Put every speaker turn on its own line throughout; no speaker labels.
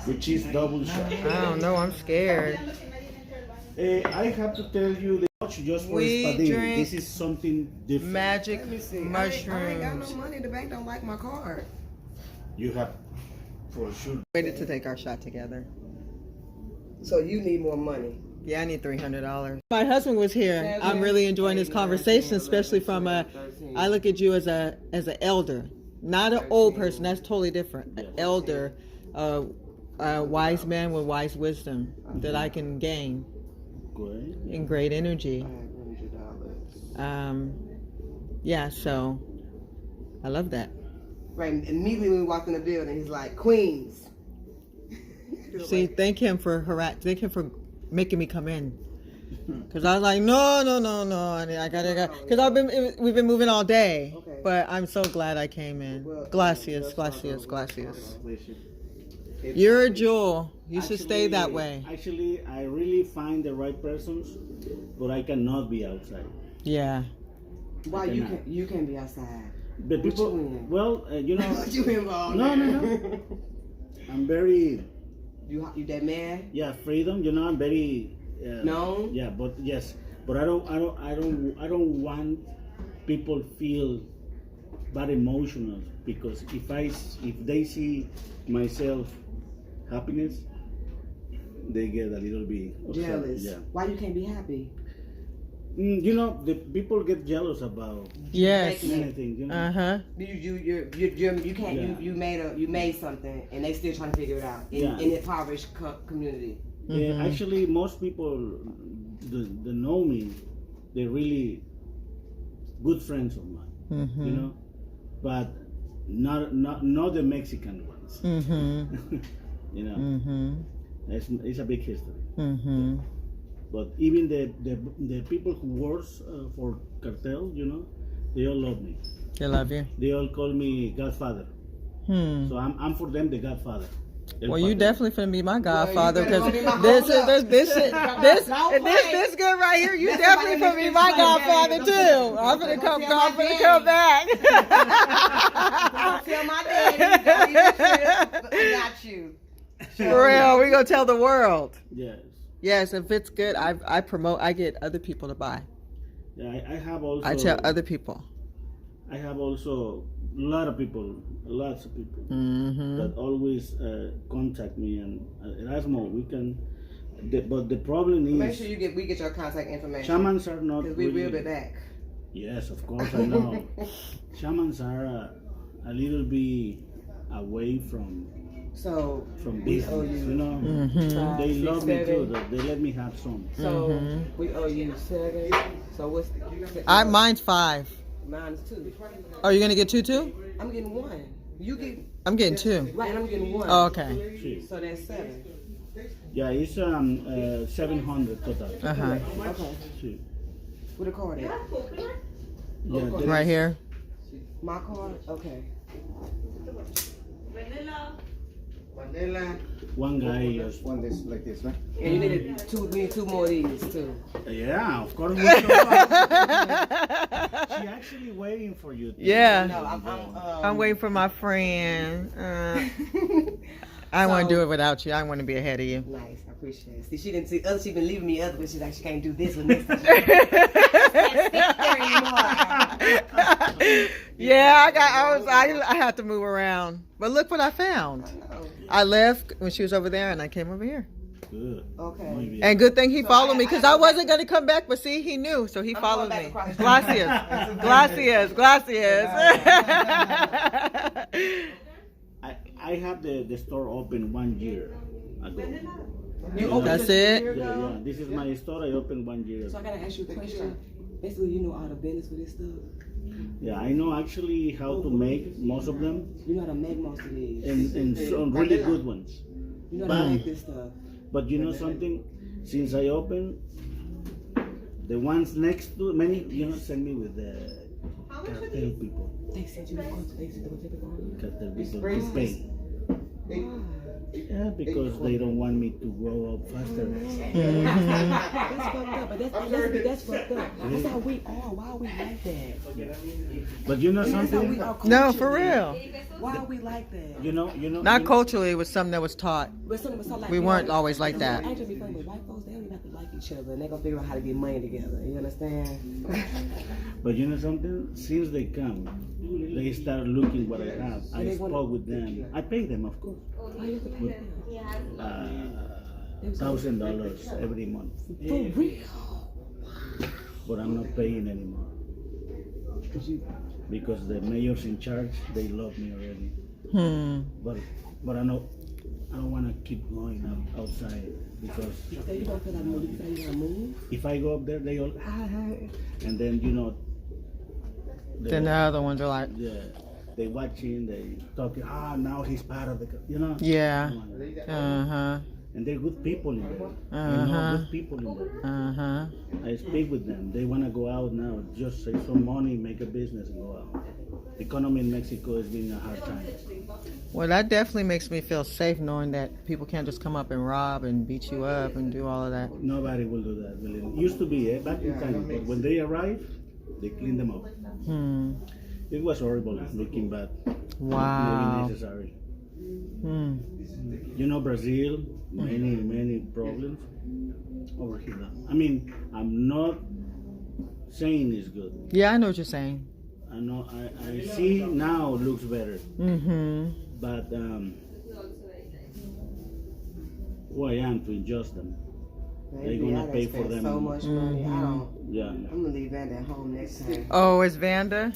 which is double shot.
I don't know. I'm scared.
I have to tell you the watch just for
We
espadín.
drink
This is something different.
Magic
I ain't got no
mushrooms.
money. The bank don't like my card.
You have, for sure.
Waited to take our shot together.
So you need more money.
Yeah, I need $300. My husband was here. I'm really enjoying this conversation, especially from a. I look at you as an elder, not an old person. That's totally different. An elder, a wise man with wise wisdom that I can gain
Good.
in great energy. Yeah, so I love that.
Right, immediately when we walked in the building, he's like, Queens.
See, thank him for making me come in. Cause I was like, no, and I gotta. Cause we've been moving all day,
Okay.
but I'm so glad I came in.
Well,
Gracias. You're a jewel. You should stay that way.
Actually, I really find the right persons, but I cannot be outside.
Yeah.
Why you can't be outside?
But
What
people,
you in?
well, you know,
What you involved
no,
in?
no. I'm very,
You that man?
yeah, freedom. You know, I'm very.
No.
Yeah, but yes, but I don't want people feel bad emotional because if they see myself happiness, they get a little bit upset.
Jealous.
Yeah.
Why you can't be happy?
You know, the people get jealous about
Yes.
anything. You know.
huh.
You can't.
Yeah.
You made something, and they still trying to figure it out in an impoverished community.
Yeah, actually, most people that know me, they're really good friends of mine. You know, but not the Mexican ones. You know, it's a big history. But even the people who work for cartel, you know, they all love me.
They love you.
They all call me Godfather. So I'm for them the Godfather.
Well, you definitely finna be my godfather
better
because
gonna be my
this good right here. You definitely finna be my godfather too. I'm finna come back.
Don't tell my daddy. I got you.
For real, we gonna tell the world.
Yes.
Yes, if it's good, I promote. I get other people to buy.
Yeah, I have also.
I tell other people.
I have also lots of people that always contact me and Erasmo, we can. But the problem is.
Make sure we get your contact information.
Shamans are not.
Because we will be back.
Yes, of course I know. Shamans are a little bit away from business, you know. They love me too. They let me have some.
So we owe you 7. So what's the,
Mine's 5.
mine's 2.
Are you gonna get 2 too?
I'm getting 1. You get
I'm getting 2.
right, and I'm getting 1.
Oh, okay.
See.
So that's 7.
Yeah, it's 700 total.
Okay.
See.
Where the card at?
Yeah, there
Right
is-
here.
My card? Okay.
One guy just.
One this like this, right?
And you need we need 2 more of these too.
Yeah, of course. We show up. She actually waiting for you.
Yeah.
No,
I'm waiting for my friend. I want to do it without you. I want to be ahead of you.
Nice, I appreciate it. See, she didn't see she been leaving me other, but she's like, she can't do this with me.
Yeah, I had to move around. But look what I found. I left when she was over there and I came over here.
Good.
Okay.
Muy bien.
And good thing he followed me because I wasn't going to come back, but see, he knew, so he followed
going
me.
back across the
Gracias.
I have the store open 1 year ago.
You opened
That's
this a
it?
year
Yeah,
ago?
yeah. This is my store. I opened 1 year
So I
ago.
gotta ask you a question. Basically, you know all the business for this stuff.
Yeah, I know actually how to make most of them
You know how to make most of these.
and some really good ones.
You know how to make this stuff.
But you know something? Since I opened, the ones next to many, send me with the cartel people.
They said you were going to take it on you.
Cartel people to pay. Yeah, because they don't want me to grow up faster.
That's fucked up. But that's fucked up. That's how we are. Why are we like that?
But you know
That's how we
something?
are.
No, for real.
Why are we like that?
You know.
Not culturally, it was something that was taught.
But some of us are like,
We weren't always like that.
I just be funny with white folks. They don't even have to like each other, and they're gonna figure out how to get money together. You understand?
But you know something? Since they come, they start looking what I have. I spoke with them. I pay them, of course. $1,000 every month.
For real?
But I'm not paying anymore because the mayor's in charge. They love me already. But I know I don't want to keep going outside because
So you don't feel like moving? You gonna move?
if I go up there, they all and then you know.
Then the other ones are like,
Yeah, they watching, they talking. Now he's part of the, you know.
yeah.
Come on. And they're good people in there. I know good people in there. I speak with them. They want to go out now. Just save some money, make a business, and go out. Economy in Mexico has been a hard time.
Well, that definitely makes me feel safe knowing that people can't just come up and rob and beat you up and do all of that.
Nobody will do that. Really. It used to be back in time, but when they arrive, they clean them up. It was horrible looking back.
Wow.
Maybe necessary. You know, Brazil, many problems over here. I mean, I'm not saying it's good.
Yeah, I know what you're saying.
I know. I see now looks better. But who I am to adjust them. They're gonna pay for them.
So much money. I don't.
Yeah.
I'm gonna leave Vanda at home next time.
Oh, it's Vanda?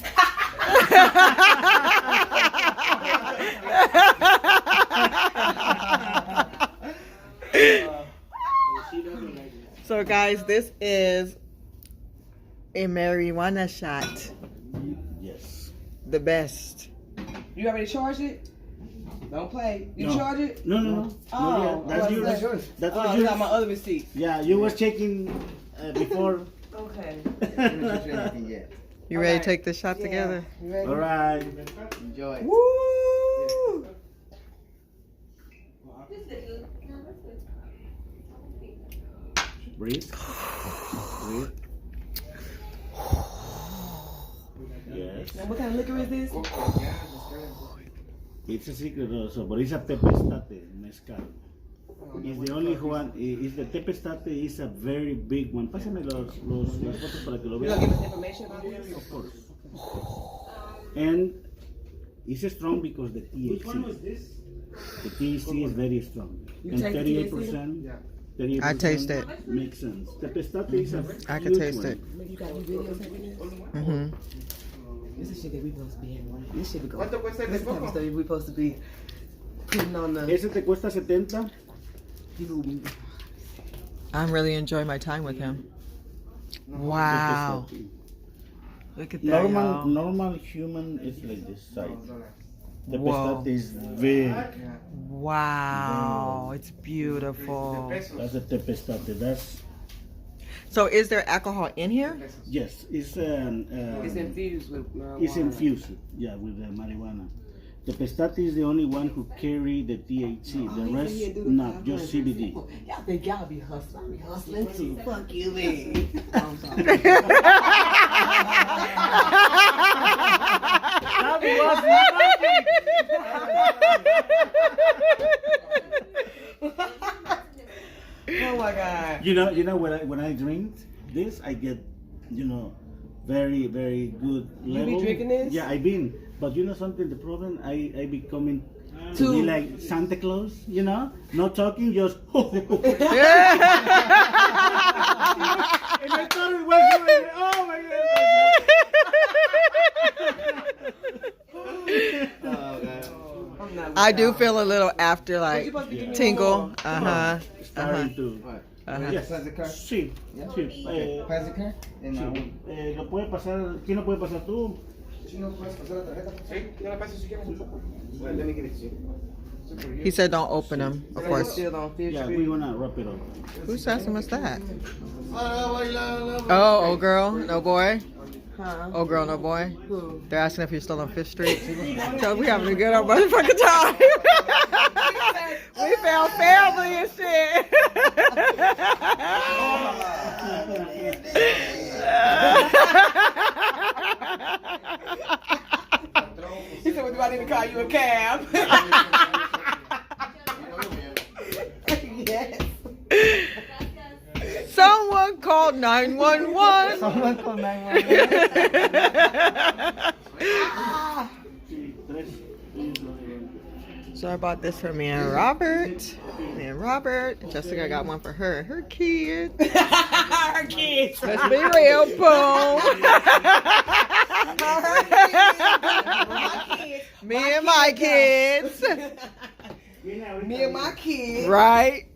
So guys, this is a marijuana shot.
Yes.
The best.
You already charged it? Don't play. You
No.
charge it?
No.
Oh,
That's yours.
that's yours.
That's
Oh,
what
you
yours.
got my other receipt.
Yeah, you was checking before.
Okay.
You ready to take this shot together?
You ready?
All right.
Enjoy.
Woo!
Breathe. Breathe. Yes.
Now, what kind of liquor is this?
It's a secret also, but it's a tepestate mezcal. It's the only one. Is the tepestate is a very big one. Pásame las fotos para que lo
You gonna give
vean.
us information about this?
Of course. And it's strong because the THC. Which one was this? The THC is very strong.
You
And
take the
38%.
Yeah.
38%
I taste it.
Makes sense. Tepestate is a
I can
huge
taste
one.
it.
You got any videos of this? This is shit that we supposed to be having, right? This shit we go.
¿Cuánto cuesta el
This type of
coco?
stuff we supposed to be putting on the.
Ese te cuesta 70.
I'm really enjoying my time with him. Wow.
Tepestate.
Look at that, y'all.
Normal human is like this size. The
Whoa.
pestate is big.
Wow. It's beautiful.
That's a tepestate. That's
So is there alcohol in here?
yes. It's
infused with marijuana.
It's infused. Yeah, with the marijuana. The pestate is the only one who carry the THC. The rest, not just CBD.
Y'all think y'all be hustling? I be hustling too. Fuck you, man. Oh my God.
You know when I drink this, I get, very good level.
You be drinking this?
Yeah, I've been. But you know something? The problem, I be coming to be like Santa Claus. Not talking, just. And I thought it was doing, oh my God.
I do feel a little after like tingle.
Starting to. Yes.
Physical?
Sí. Sí.
Physical?
Lo puede pasar. ¿Quién lo puede pasar tú?
Sí, no puedes pasar la tarjeta. Sí, yo la paso si quieres. Well, let me get it.
He said don't open them, of course.
Still on Fifth
Yeah,
Street.
we wanna wrap it up.
Whose assassin was that? Oh, old girl, no boy.
Huh?
Old girl, no boy.
Who?
They're asking if you're still on 5th Street. So we having a good old motherfucking time. We call 911.
Someone call 911.
Sí, tres. Ellos lo llevan.
So I bought this for me and Robert. Me and Robert. Jessica got one for her and her kids.
Her kids.
Let's be real, boom. Me and my kids.
Me and my kids.
Right.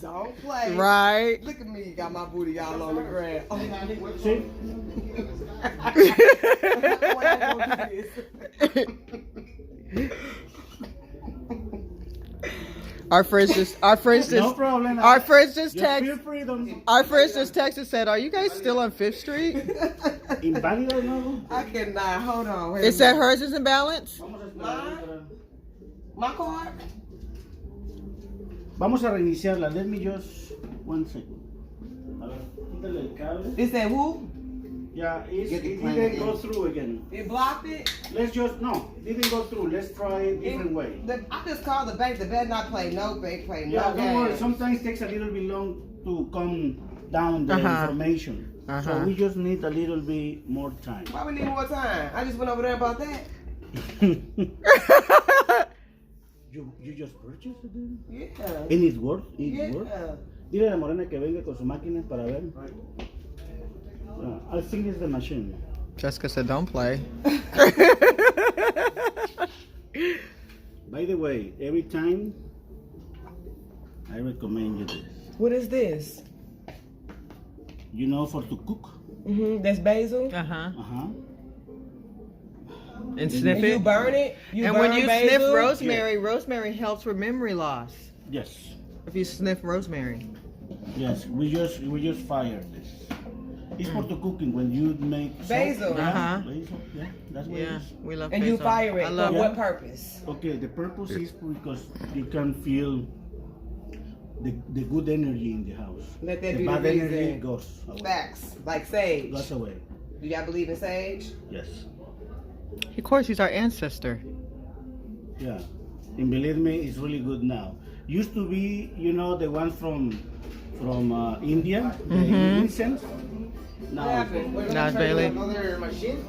Don't play.
Right.
Look at me, got my booty all on the ground.
Sí.
Why I gonna do this?
Our friends just
No problem.
our friends just
Just feel
text
freedom.
our friends just texted said, "Are you guys still on 5th Street?"
Inválido, ¿no?
I cannot. Hold on. Wait a
It said
minute.
hers is in balance.
Vamos a esperar.
My card?
Vamos a reiniciarla. Let me just 1 second. A ver, quítale el cable.
It said who?
Yeah, it
Get the plan
didn't
again.
go through again.
It blocked it?
Let's just, no, didn't go through. Let's try a different way.
I just called the bank. The bank not play no bank play no
Yeah, don't worry.
games.
Sometimes it takes a little bit long to come down the information. So we just need a little bit more time.
Why we need more time? I just went over there about that.
You just purchased it? Dude?
Yeah.
And it's worth? It's worth?
Yeah.
Dile a la morena que venga con su máquina para ver. I think it's the machine.
Jessica said, "Don't play."
By the way, every time I recommend you this.
What is this?
You know, for to cook.
That's basil.
Uh-huh.
And sniff
And you
it.
burn it.
And when you sniff
basil?
rosemary, rosemary helps with memory loss.
Yes.
If you sniff rosemary.
Yes. We just fire this. It's for the cooking when you make soap.
Basil.
Yeah, basil. Yeah, that's what it
Yeah,
is.
we love
And you
basil.
fire it
I
for
love
what purpose?
Okay, the purpose is because you can feel the good energy in the house.
Let that
the
be the
bad energy
reason.
goes away.
Facts. Like sage.
Goes away.
Do y'all believe in sage?
Yes.
Of course, he's our ancestor.
Yeah. And believe me, it's really good now. Used to be, you know, the ones from India, the incense. Now,
Not Bailey.
Another machine,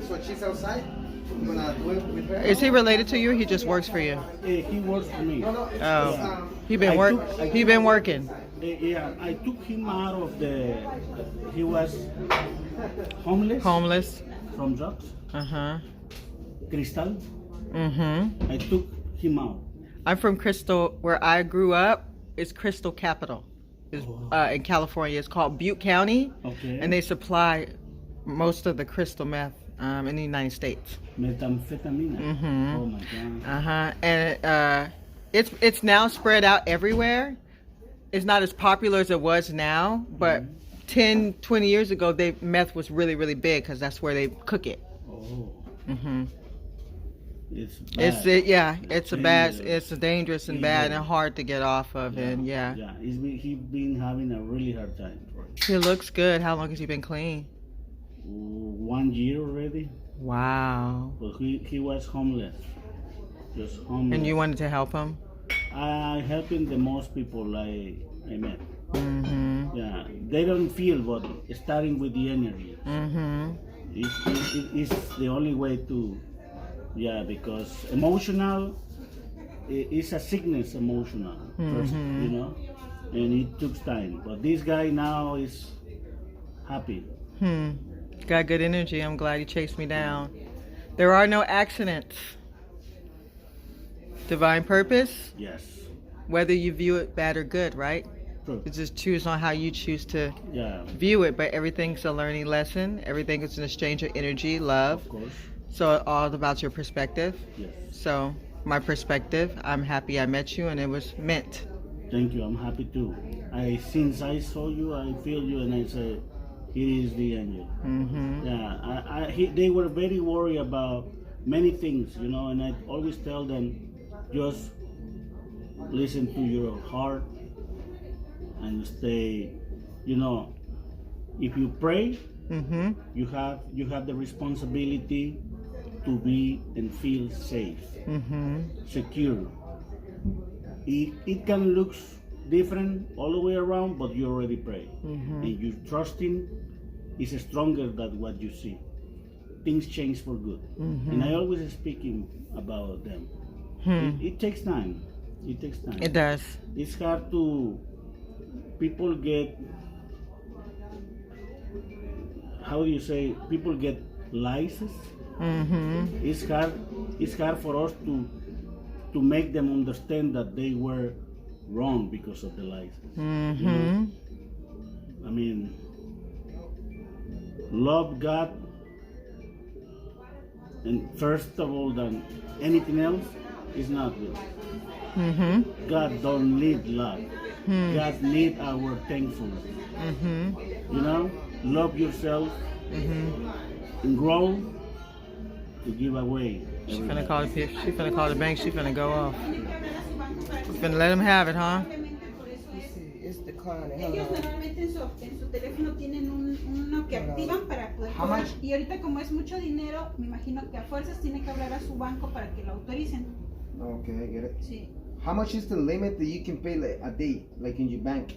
so she's outside. I'm gonna do it with her.
Is he related to you? Or he just works for you.
he works for me.
Oh, he
I
been working.
Yeah, I took him out of he was homeless
Homeless.
from drugs. Cristal. I took him out.
I'm from Crystal, where I grew up. It's Crystal Capital. It's, in California. It's called Butte County.
Okay.
And they supply most of the crystal meth in the United States.
Methamphetamine. Oh my God.
And it's now spread out everywhere. It's not as popular as it was now, but 10, 20 years ago, meth was really, really big because that's where they cook it.
Oh. It's bad.
It's dangerous and bad and hard to get off of. And
Yeah, he's been having a really hard time.
he looks good. How long has he been clean?
1 year already.
Wow.
But he was homeless. Just homeless.
And you wanted to help him?
I helping the most people I met.
Mm-hmm.
Yeah, they don't feel, but starting with the energy.
Mm-hmm.
It's the only way to, because emotional, it's a sickness emotional person, you know, and it took time. But this guy now is happy.
Got good energy. I'm glad he chased me down. There are no accidents. Divine purpose,
Yes.
whether you view it bad or good, right?
True.
You just choose on how you choose to
Yeah,
view it, but everything's a learning lesson. Everything is an exchange of energy, love.
of course.
So all about your perspective.
Yes.
So my perspective, I'm happy I met you and it was meant.
Thank you. I'm happy too. Since I saw you, I feel you, and I say, "Here is the angel."
Mm-hmm.
Yeah, they were very worried about many things, you know, and I always tell them, just listen to your heart and stay, you know, if you pray,
Mm-hmm.
you have the responsibility to be and feel safe,
Mm-hmm.
secure. It can look different all the way around, but you already pray. And your trusting is stronger than what you see. Things change for good. And I always speaking about them. It takes time. It takes time.
It does.
It's hard to, people get, how do you say, people get license. It's hard for us to make them understand that they were wrong because of the license. You know? I mean, love God, and first of all than anything else is not good. God don't need love. God need our thankfulness. You know, love yourself and grow to give away.
She's finna call the bank. She's finna go off. She's finna let him have it, huh?
It's declining.
Ellos normalmente en su teléfono tienen uno que activan para poder cobrar. Y ahorita como es mucho dinero, me imagino que a fuerzas tiene que hablar a su banco para que lo autoricen.
Okay, I get it.
Sí.
How much is the limit that you can pay like, a day, like in your bank?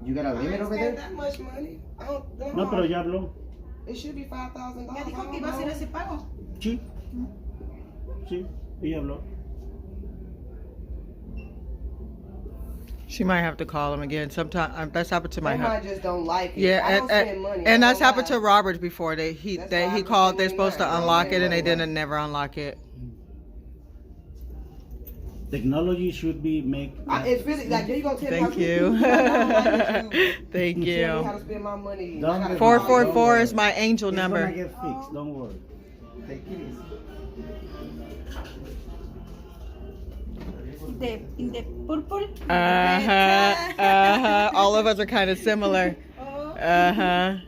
You got a limit over there?
That much money.
No, pero ya habló.
It should be $5,000.
Ya dijo que iba a hacer ese pago.
Sí. Sí, ella habló.
She might have to call him again. Sometimes that's happened to my
They might
husband.
just don't like it. I
Yeah,
don't spend money.
and that's
I don't
happened to
lie.
Robert before. He
That's why I
he
don't
called.
spend
They're
any
supposed to
money.
unlock it, and they
I don't
didn't never unlock it.
Technology should be
It's really like you gonna tell me how
Thank
to
you.
Thank
Thank
Tell me how
you.
to spend my money.
Don't
I gotta-
444 is my angel
It's gonna
number.
get fixed, don't worry.
Take it easy.
In the purple.
All of us are kind of similar.
Oh.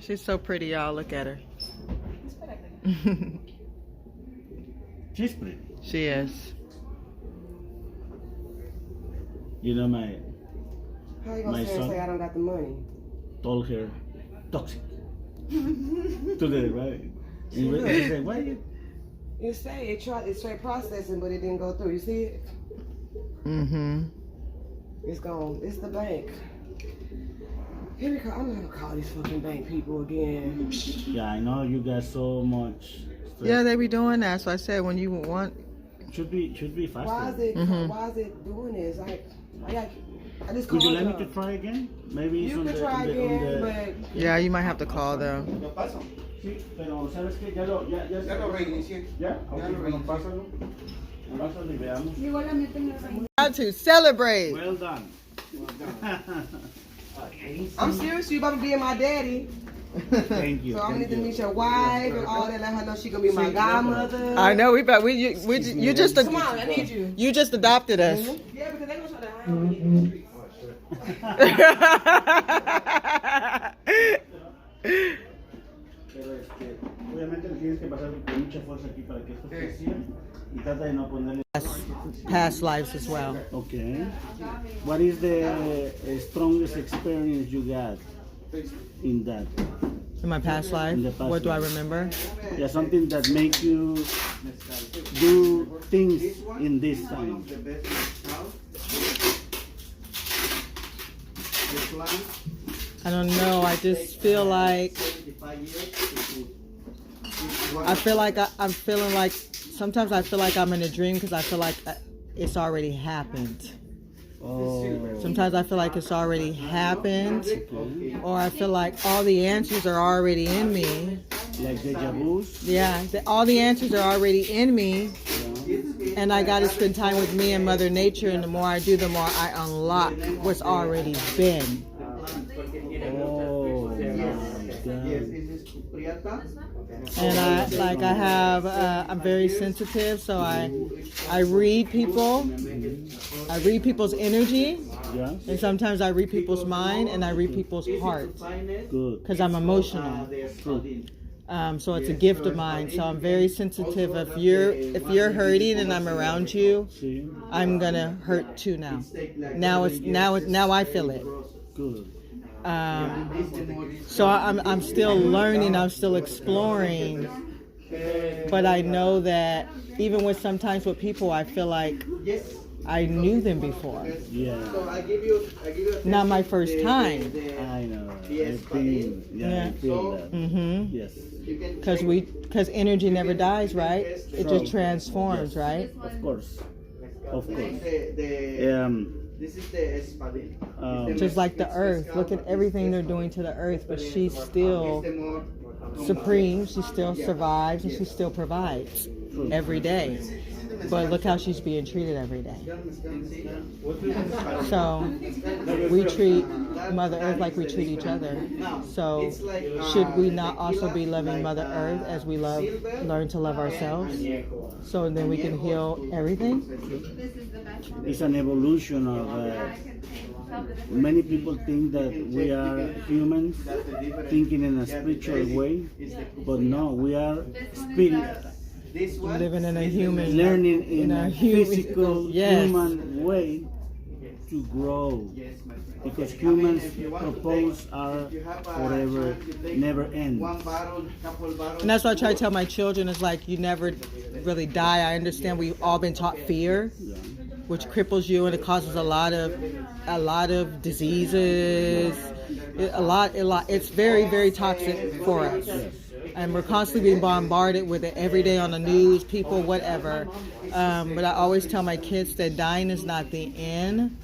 She's so pretty, y'all. Look at her.
She's pretty.
She is.
You know,
How you
my
gonna
son-
say I don't got the money?
told her toxic to the right. And she said, why you?
You say it tried it's straight processing, but it didn't go through. You see it? It's gone. It's the bank. Here we go. I'm not gonna call these fucking bank people again.
Yeah, I know you got so much stress.
Yeah, they be doing that. So I said, when you want,
Should be faster.
Why is it doing this? I just
Could you
called
let me
them.
to try again? Maybe it's
You
on
can
the,
try
on the,
again,
on the...
but
yeah, you might have to call them.
¿Lo paso?
Sí, pero ¿sabes qué? Ya lo
reinicié.
¿Ya?
Ya
Ok,
lo
bueno,
reinicié.
pásalo. Pásalo y veamos.
Igual la meten en el reino.
How to celebrate.
Well done.
I'm serious. You about to be my daddy.
Thank you.
So I'm gonna need
thank
to
you.
meet your wife and all that. Let her know she gonna be my godmother.
I know you just
Come on, I need you.
you just adopted us.
Yeah, because they gonna try to hide me in the streets.
Pero obviamente le tienes que pasar con mucha fuerza aquí para que esto se cierre y trata de no ponerle.
Past lives as well.
Okay. What is the strongest experience you got in that?
In my past life,
In the past
what do I
life.
remember?
Yeah, something that make you do things in this time.
I don't know. I just feel like I'm feeling like sometimes I feel like I'm in a dream because I feel like it's already happened.
Oh.
Sometimes I feel like it's already happened, or I feel like all the answers are already in me.
Like deja vu?
Yeah, all the answers are already in me, and I got to spend time with me and Mother Nature. And the more I do, the more I unlock what's already been.
Oh,
And I'm very sensitive, so I read people. I read people's energy,
yeah,
and sometimes I read people's mind, and I read people's heart,
good.
because I'm emotional. So it's a gift of mine. So I'm very sensitive. If you're hurting and I'm around you,
See,
I'm gonna hurt too now. Now I feel it.
good.
So I'm still learning. I'm still exploring. But I know that even with sometimes with people, I feel like I knew them before.
Yeah.
So I give you
Not my first time.
I know.
The
I feel,
Yeah.
I feel that.
Mm-hmm.
Yes.
Because energy never dies, right? It
Sure.
just transforms,
Yes.
right?
Of course. Of course.
This is the espadín.
Just like the earth. Look at everything they're doing to the earth, but she's still supreme. She still survives and she still provides every day. But look how she's being treated every day. So we treat Mother Earth like we treat each other. So should we not also be loving Mother Earth as we learn to love ourselves? So then we can heal everything?
It's an evolution of. Many people think that we are humans thinking in a spiritual way, but no, we are spirit
Living in a human,
learning in a physical
yes.
human way to grow, because humans propose are forever, never end.
And that's what I try to tell my children, is like, you never really die. I understand we've all been taught fear, which cripples you, and it causes a lot of diseases, a lot. It's very, very toxic for us. And we're constantly being bombarded with it every day on the news, people, whatever. But I always tell my kids that dying is not the end,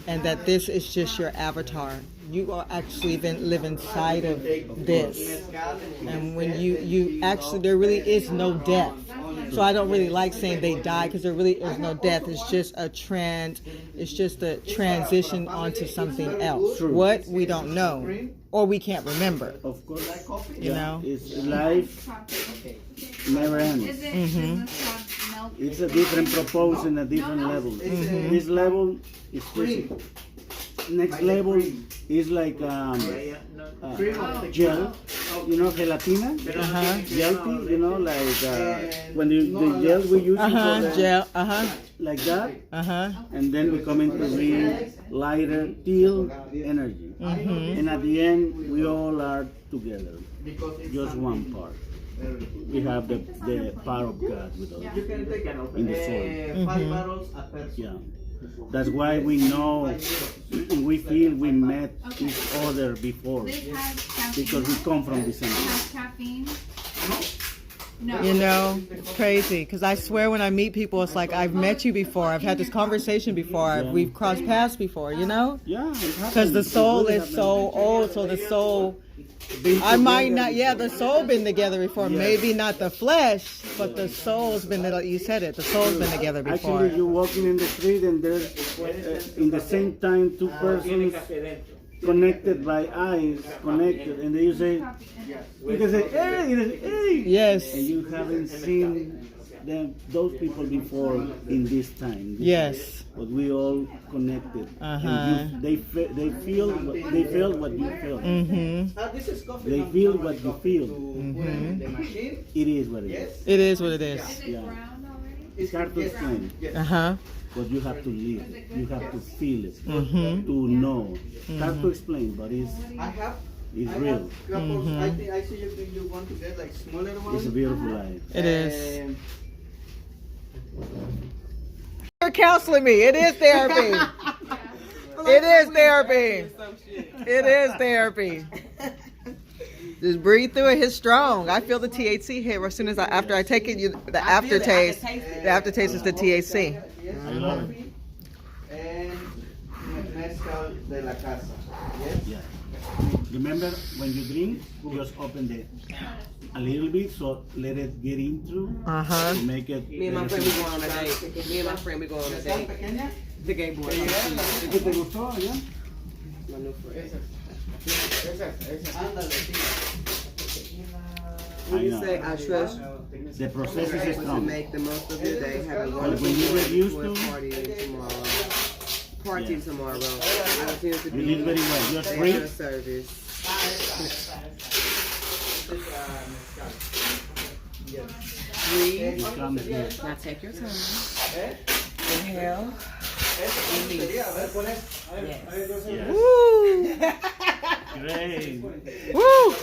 and that this is just your avatar. You are actually live inside of this. And when you actually, there really is no death. So I don't really like saying they die, because there really is no death. It's just a transition onto something else.
True.
What? We don't know. Or we can't remember.
Of course,
You know?
it's life never ends.
Mm-hmm.
It's a different propose in a different level.
Mm-hmm.
This level is physical. Next level is like gel, gelatina, gelty, like when the gel we use for the,
Gel.
like that,
Uh-huh.
and then we come into real lighter teal energy, and at the end we all are together, just one part. We have the power of God with us in the soul. Yeah. That's why we know, we feel we met each other before, because we come from the same place.
Caffeine? No.
You know, it's crazy, because I swear when I meet people, it's like, I've met you before, I've had this conversation before, we've crossed paths before, you know?
Yeah,
Because the soul is so old, so the soul, I might not, the soul been together before, maybe not the flesh, but the soul's been, you said it, the soul's been together before.
Actually, you're walking in the street and there's, in the same time, two persons connected by eyes, connected, and then you can say, hey,
Yes.
and you haven't seen those people before in this time.
Yes.
But we all connected. And they feel what you feel.
Mm-hmm.
They feel what you feel. It is what it is.
It is what it is.
Yeah. It's hard to explain,
Uh-huh.
but you have to live it. You have to feel it,
Mm-hmm.
to know. Hard to explain, but it's real.
I see you want to get like smaller ones.
It's a beautiful life.
It is. You're counseling me. It is therapy. It is therapy. It is therapy. Just breathe through it. It's strong. I feel the THC hit as soon as after I take it. The aftertaste. The aftertaste is the THC.
I love it.
And mezcal de la casa. Yes.
Yeah. Remember, when you drink, just open a little bit, so let it get into to make it.
Me and my friend, we going on a date. Me and my friend, we going on a date. The gay boy.
¿Te gustó, ya?
My new friend.
I know.
Say, I trust
The process is
to
strong.
make the most of your day. Have a
But
wonderful
when you get used
we're
to,
partying tomorrow. Partying tomorrow. I feel to
you live
be
very well. Just
at
breathe.
your service. Breathe.
It comes here.
Now take your time. Inhale. Release. Yes.
Woo!
Great.
Woo!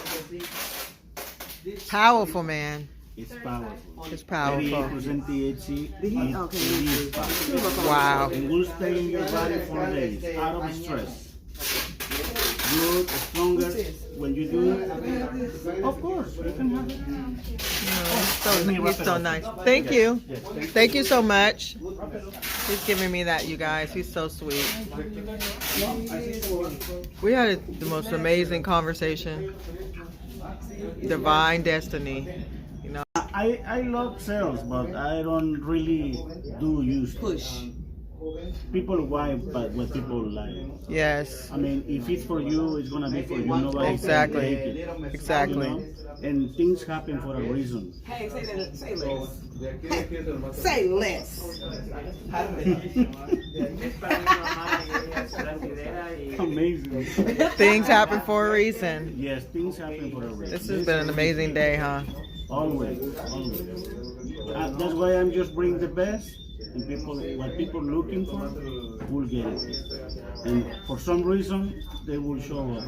Powerful, man.
It's powerful.
It's powerful.
38% THC. It is powerful.
Wow.
It will stay in your body for days, out of stress. Good, stronger. When you do it, of course, you can have it.
He's so nice. Thank you. Thank you so much. He's giving me that, you guys. He's so sweet. We had the most amazing conversation. Divine destiny. You know.
I love sales, but I don't really do use
Push.
People buy but what people like.
Yes.
I mean, if it's for you, it's gonna be for you. Nobody
Exactly.
can take it,
Exactly.
you know? And things happen for a reason.
Hey, say less. Say less.
Amazing.
Things happen for a reason.
Yes, things happen for a reason.
This has been an amazing day, huh?
Always, always. That's why I'm just bringing the best, and people, what people looking for, will get it. And for some reason, they will show up.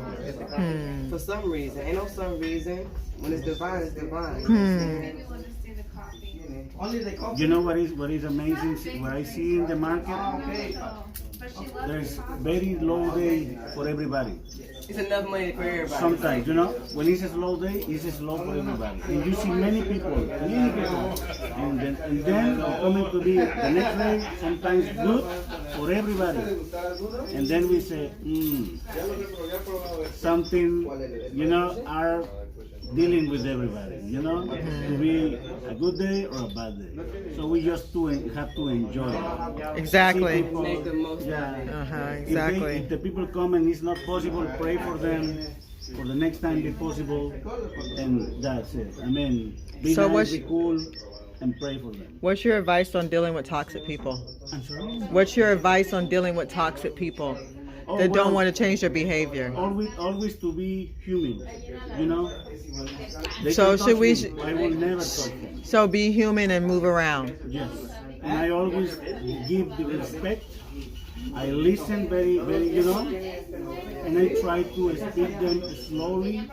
For some reason. Ain't no some reason. When it's divine, it's divine.
Maybe we'll just do the coffee.
You know what is amazing? What I see in the market,
But she loves
there's very low day for everybody.
It's enough money for everybody.
Sometimes, you know, when it's a slow day, it's a slow for everybody. And you see many people, and then coming to be the next day, sometimes good for everybody. And then we say, something, you know, are dealing with everybody, you know, to be a good day or a bad day. So we just have to enjoy it.
Exactly.
People,
Make the most of
yeah.
it.
Exactly.
If the people come and it's not possible, pray for them. For the next time be possible, and that's it. I mean, be
So
nice,
what's-
be cool, and pray for them.
What's your advice on dealing with toxic people?
I'm sorry?
What's your advice on dealing with toxic people
Oh,
that don't
well,
want to change their behavior?
always to be human, you know. They
So
can
should
touch
we-
me, I will never touch them.
So be human and move around.
Yes, and I always give the respect. I listen very, very, you know, and I try to speak them slowly,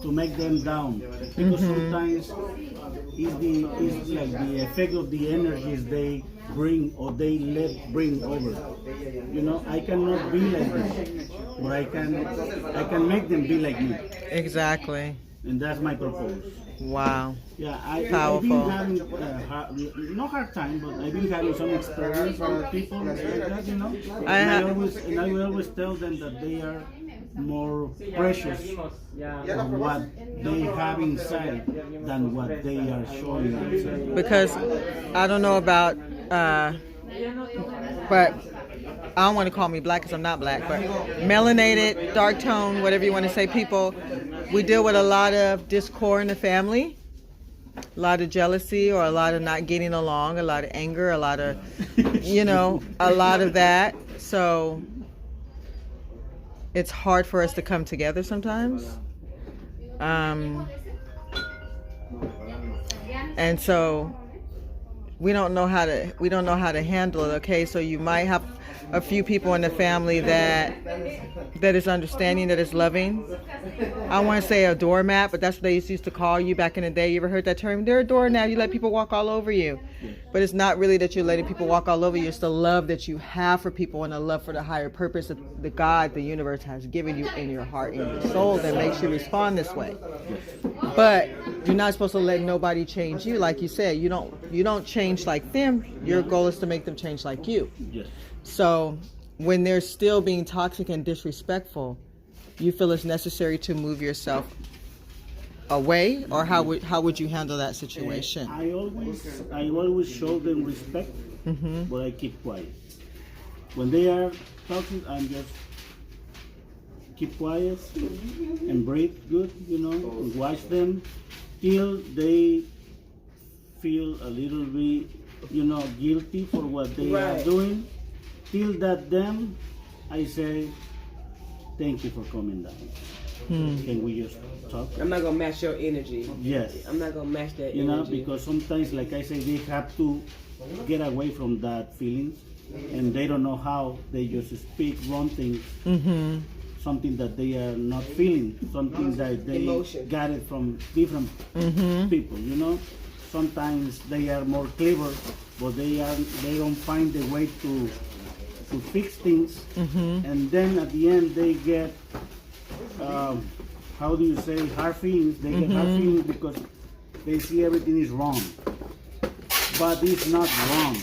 to make them down. Because sometimes it's like the effect of the energies they bring or they let bring over. You know, I cannot be like them, but I can make them be like me,
Exactly.
and that's my purpose.
Wow.
Yeah, I've
Powerful.
been having no hard time, but I've been having some experience with people like that, you know. And I will always tell them that they are more precious of what they have inside than what they are showing outside.
Because I don't know about, but I don't want to call me black because I'm not black, but melanated, dark tone, whatever you want to say, people, we deal with a lot of discord in the family, a lot of jealousy or a lot of not getting along, a lot of anger, a lot of, you know, a lot of that. So it's hard for us to come together sometimes. And so we don't know how to handle it. Okay, so you might have a few people in the family that is understanding, that is loving. I want to say a doormat, but that's what they used to call you back in the day. You ever heard that term? They're a doormat. You let people walk all over you. But it's not really that you're letting people walk all over you. It's the love that you have for people and the love for the higher purpose that the God, the universe, has given you in your heart and your soul that makes you respond this way. But you're not supposed to let nobody change you. Like you said, you don't change like them. Your goal is to make them change like you.
Yes.
So when they're still being toxic and disrespectful, you feel it's necessary to move yourself away, or how would you handle that situation?
I always show them respect, but I keep quiet. When they are talking, I'm just keep quiet and breathe good, you know, and watch them till they feel a little bit, you know, guilty for what they are doing. Till that then, I say, thank you for coming down. Can we just talk?
I'm not gonna match your energy.
Yes.
I'm not gonna match that
You know,
energy.
because sometimes, like I say, they have to get away from that feelings, and they don't know how. They just speak wrong things something that they are not feeling, something that they
Emotion.
got it from different people, you know. Sometimes they are more clever, but they don't find a way to fix things, and then at the end they get how do you say, hard feelings. They get hard feelings because they see everything is wrong, but it's not wrong.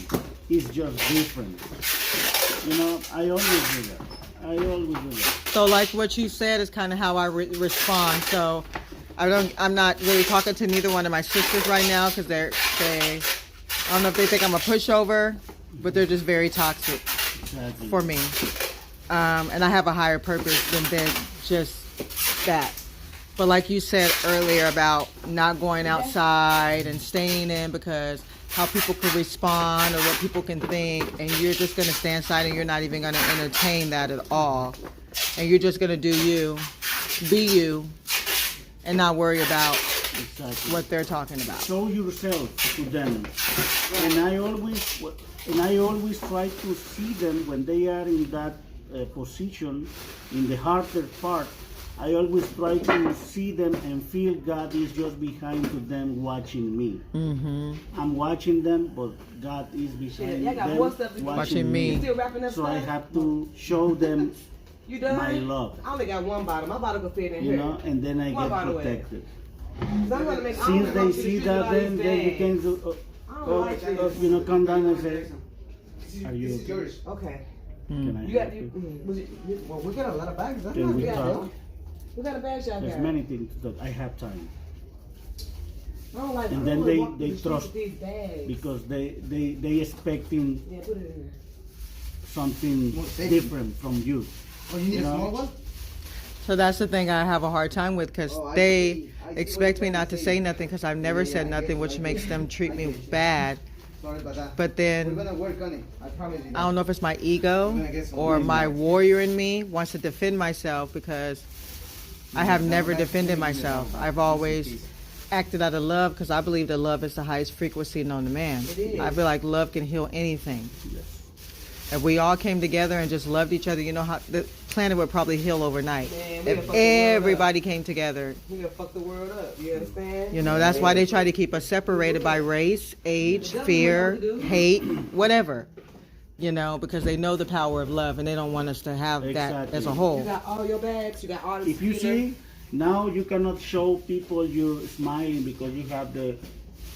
It's just different. You know, I always do that.
So like what you said is kind of how I respond. So I'm not really talking to neither one of my sisters right now because they I don't know if they think I'm a pushover, but they're just very toxic for me. And I have a higher purpose than just that. But like you said earlier about not going outside and staying in because how people could respond or what people can think, and you're just going to stay inside and you're not even going to entertain that at all. And you're just going to do you, be you, and not worry about what they're talking about.
Show yourself to them. And I always try to see them when they are in that position, in the harder part. I always try to see them and feel God is just behind to them watching me. I'm watching them, but God is behind them watching me.
You still wrapping up
So I
stuff?
have to show them
You done?
my love,
I only got one bottle. My bottle could fit in
you
here.
know, and then I
One
get
bottle away.
protected.
So I'm gonna make, I don't
Since
know
they
if
see
you
that,
should
then
do all
you
these
can
things.
do,
I don't like this.
you know, come down and say, are you
This is
okay?
yours.
Okay.
Can I
You got
help you?
well, we got a lot of bags. That's
Can
not
we
bad,
talk?
though. What kind of bags y'all
There's
got?
many things that I have time.
I don't like.
And
I
then
don't
they-
walk
they
through the streets
trust
with these bags.
Because they expecting
Yeah, put it in here.
something different from you.
Oh, you need
No.
a small one?
So that's the thing I have a hard time with because
Oh, I
they
see what
expect
you're
me not to
trying to
say
say.
nothing because I've never said
I
nothing,
get-
which
I
makes
get-
them treat
I
me
get-
bad.
Sorry about that.
But
We're
then
gonna work on it. I promise you.
I don't know if it's my ego
We're gonna get some
or
good
my
ones.
warrior in me wants to defend myself because I have never defended myself. I've always acted out of love because I believe that love is the highest frequency known to man.
It is.
I feel like love can heal anything. If we all came together and just loved each other, you know how the planet would probably heal overnight.
Man, we
If
done fucked the world up.
everybody came together.
We gonna fuck the world up. You understand?
You know, that's why they try to keep us separated by race, age, fear, hate, whatever. You know, because they know the power of love and they don't want us to have that
Exactly.
as a
You
whole.
got all your bags. You got all the.
If you
tequila.
see, now you cannot show people you're smiling because you have the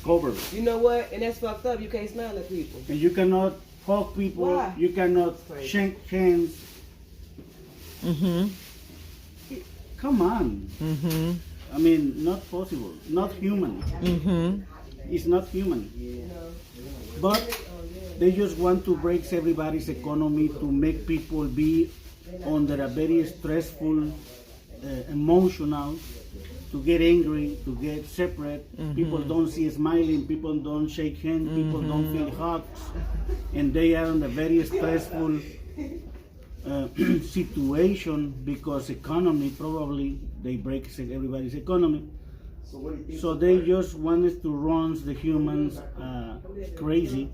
cover.
You know what? And that's fucked up. You can't smile at people.
And you cannot hug people,
Why?
you cannot
Crazy.
shake hands. Come on. I mean, not possible, not human. It's not human. But they just want to break everybody's economy to make people be under a very stressful, emotional, to get angry, to get separate. People don't see smiling, people don't shake hands, people don't feel hugs, and they are in a very stressful situation because economy probably they break everybody's economy. So they just wanted to run the humans crazy,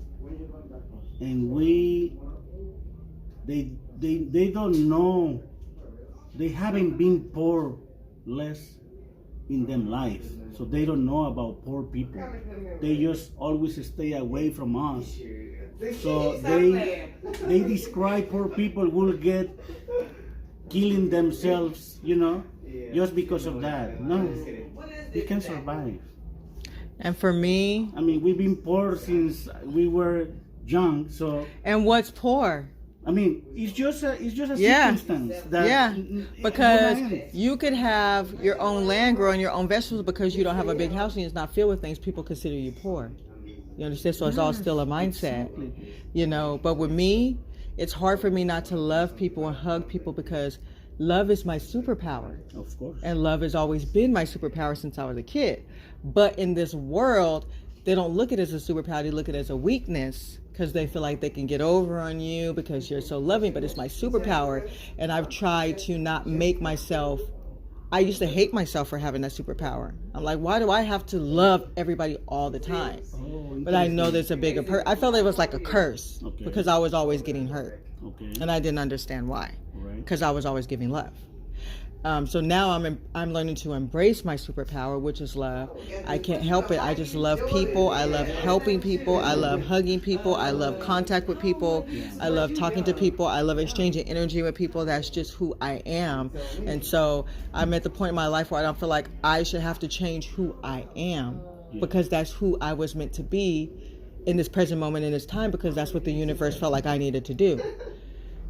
and they don't know, they haven't been poor less in them life, so they don't know about poor people. They just always stay away from us. So they describe poor people will get killing themselves, you know, just because of that. No, you can survive.
And for me,
I mean, we've been poor since we were young, so
and what's poor?
I mean, it's just a
Yeah.
circumstance that
Yeah,
it
because
ends.
you could have your own land, growing your own vegetables, because you don't have a big house and it's not filled with things. People consider you poor. You understand? So it's all still a mindset, you know. But with me, it's hard for me not to love people and hug people because love is my superpower.
Of course.
And love has always been my superpower since I was a kid. But in this world, they don't look at it as a superpower. They look at it as a weakness because they feel like they can get over on you because you're so loving. But it's my superpower. And I've tried to not make myself... I used to hate myself for having that superpower. I'm like, why do I have to love everybody all the time? But I know there's a bigger I felt it was like a curse because I was always getting hurt.
Okay.
And I didn't understand why.
Right.
Because I was always giving love. So now I'm learning to embrace my superpower, which is love. I can't help it. I just love people. I love helping people. I love hugging people. I love contact with people. I love talking to people. I love exchanging energy with people. That's just who I am. And so I'm at the point in my life where I don't feel like I should have to change who I am, because that's who I was meant to be in this present moment, in this time, because that's what the universe felt like I needed to do.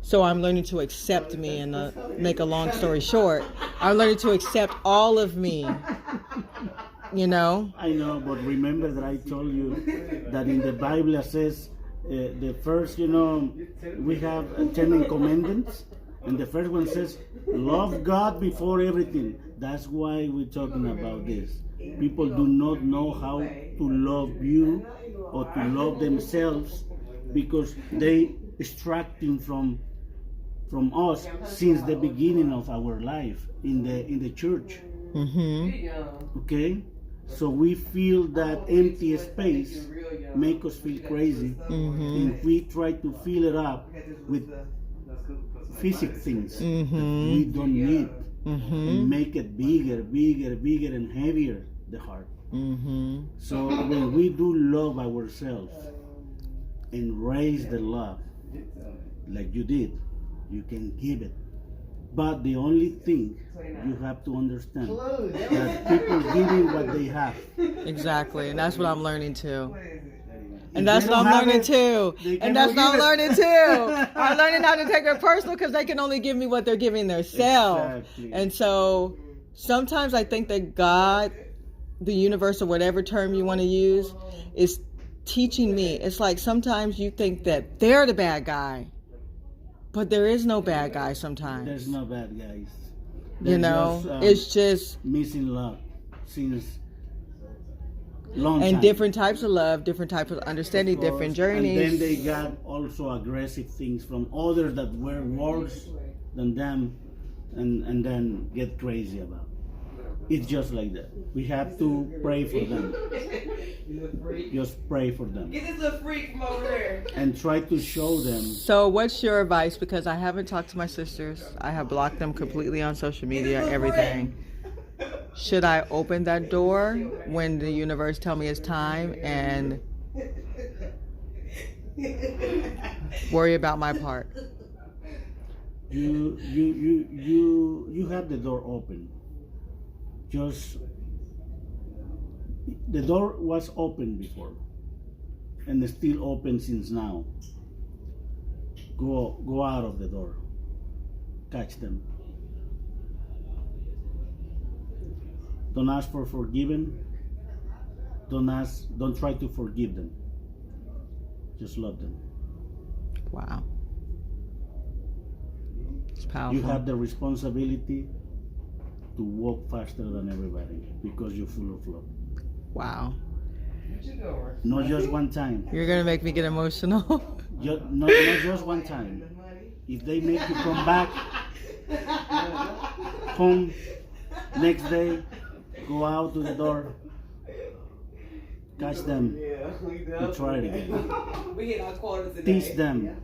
So I'm learning to accept me, and make a long story short, I'm learning to accept all of me, you know?
I know, but remember that I told you that in the Bible it says the first, we have 10 commandments, and the first one says, love God before everything. That's why we're talking about this. People do not know how to love you or to love themselves because they extracting from us since the beginning of our life in the church. Okay, so we feel that empty space make us feel crazy, and we try to fill it up with physical things that we don't need, and make it bigger and heavier, the heart. So when we do love ourselves and raise the love like you did, you can give it. But the only thing you have to understand that people giving what they have.
Exactly, and that's what I'm learning too. And that's what I'm learning too. And that's what I'm learning too. I'm learning how to take it personal because they can only give me what they're giving themselves. Exactly. And so sometimes I think that God, the universe, or whatever term you want to use, is teaching me. It's like sometimes you think that they're the bad guy, but there is no bad guy sometimes.
There's no bad guys.
It's just
missing love since long
and
time.
Different types of love, different types of understanding, different journeys.
And then they got also aggressive things from others that were worse than them, and then get crazy about it. It's just like that. We have to pray for them. Just pray for them.
Get this little freak from over there.
And try to show them.
So what's your advice? Because I haven't talked to my sisters. I have blocked them completely on social media, everything. Should I open that door when the universe tell me it's time and worry about my part?
You have the door open. Just the door was open before, and it's still open since now. Go out of the door. Catch them. Don't ask for forgiven. Don't try to forgive them. Just love them.
Wow. It's powerful.
You have the responsibility to walk faster than everybody because you're full of love.
Wow.
Not just one time.
You're gonna make me get emotional.
Not just one time. If they make you come back home next day, go out to the door, catch them, and try it again. Teach them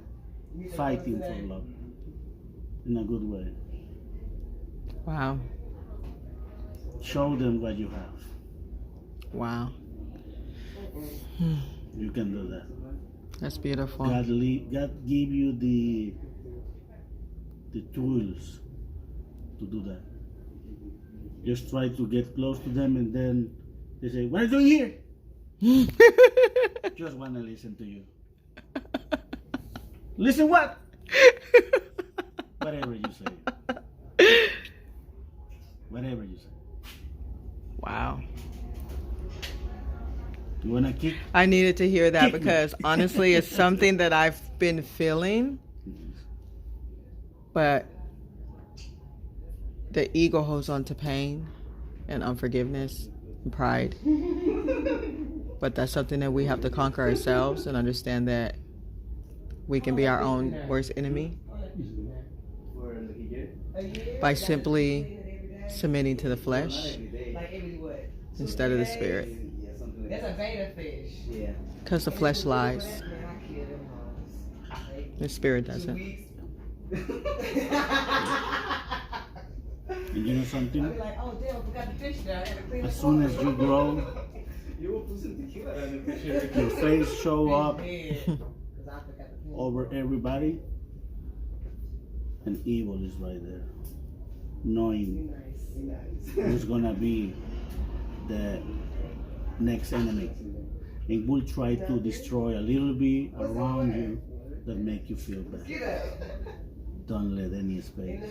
fighting for love in a good way.
Wow.
Show them what you have.
Wow.
You can do that.
That's beautiful.
God give you the tools to do that. Just try to get close to them, and then they say, "What are you doing here?" Just want to listen to you. Listen what? Whatever you say. Whatever you say.
Wow.
You want to kick?
I needed to hear that because honestly, it's something that I've been feeling, but the ego holds on to pain and unforgiveness and pride. But that's something that we have to conquer ourselves and understand that we can be our own worst enemy by simply submitting to the flesh instead of the spirit.
That's a beta fish. Yeah.
Because the flesh lies. The spirit doesn't.
And you know something?
I'll be like, oh damn, I forgot the fish now. I had to clean
As
the
soon as
pot.
you grow, your face show up over everybody, and evil is right there, knowing who's gonna be the next enemy, and will try to destroy a little bit around you that make you feel bad. Don't let any space.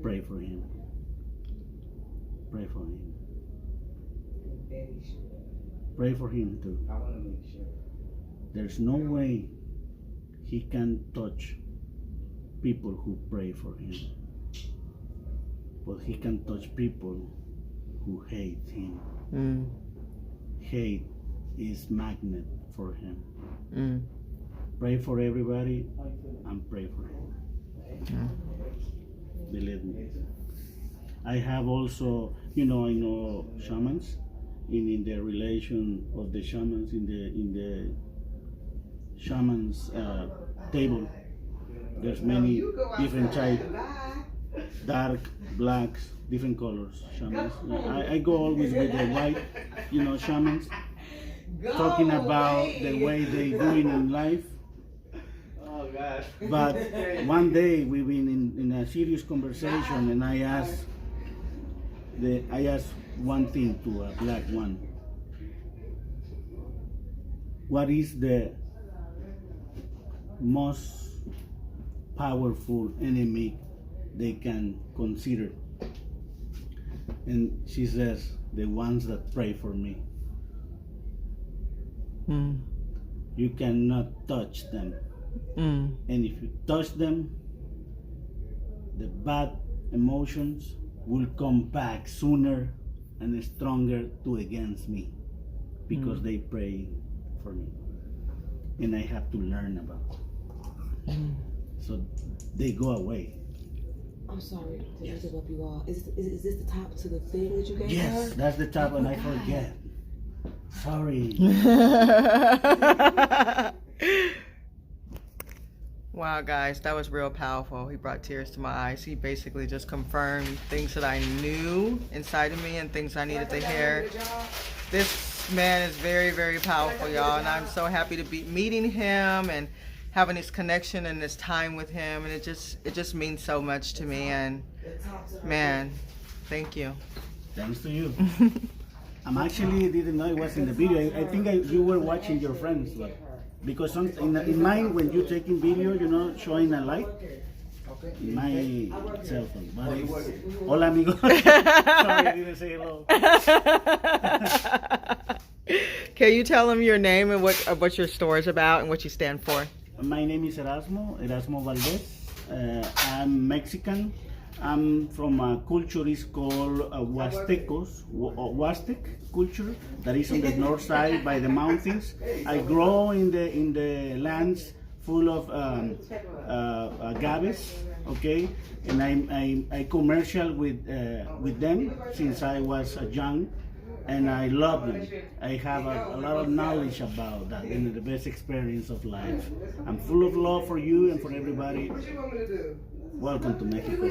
Pray for him. Pray for him. Pray for him too.
I want to make sure.
There's no way he can touch people who pray for him, but he can touch people who hate him. Hate is magnet for him. Pray for everybody and pray for him. Believe me. I have also, I know shamans, in the relation of the shamans in the shamans table. There's many different types, dark, blacks, different colors, shamans. I go always with the white, shamans, talking about the way they doing in life.
Oh gosh.
But one day we've been in a serious conversation, and I asked one thing to a black one. What is the most powerful enemy they can consider? And she says, the ones that pray for me. You cannot touch them. And if you touch them, the bad emotions will come back sooner and stronger to against me, because they pray for me, and I have to learn about it. So they go away.
I'm sorry to interrupt you all. Is this the top to the thing that you gave her?
Yes, that's the top, and I forget. Sorry.
Wow, guys, that was real powerful. He brought tears to my eyes. He basically just confirmed things that I knew inside of me and things I needed to hear. This man is very, very powerful, y'all, and I'm so happy to be meeting him and having this connection and this time with him, and it just means so much to me. And man, thank you.
Thanks to you. I'm actually didn't know it was in the video. I think you were watching your friends, because in mine, when you're taking video, showing a light, in my cell phone. But it's, hola, amigo. Sorry, I didn't say hello.
Can you tell them your name and what your store is about and what you stand for?
My name is Erasmo Valdez. I'm Mexican. I'm from a culture is called Huastec culture, that is on the north side by the mountains. I grow in the lands full of agaves, okay, and I commercial with them since I was young, and I love them. I have a lot of knowledge about that, and the best experience of life. I'm full of love for you and for everybody. Welcome to Mexico.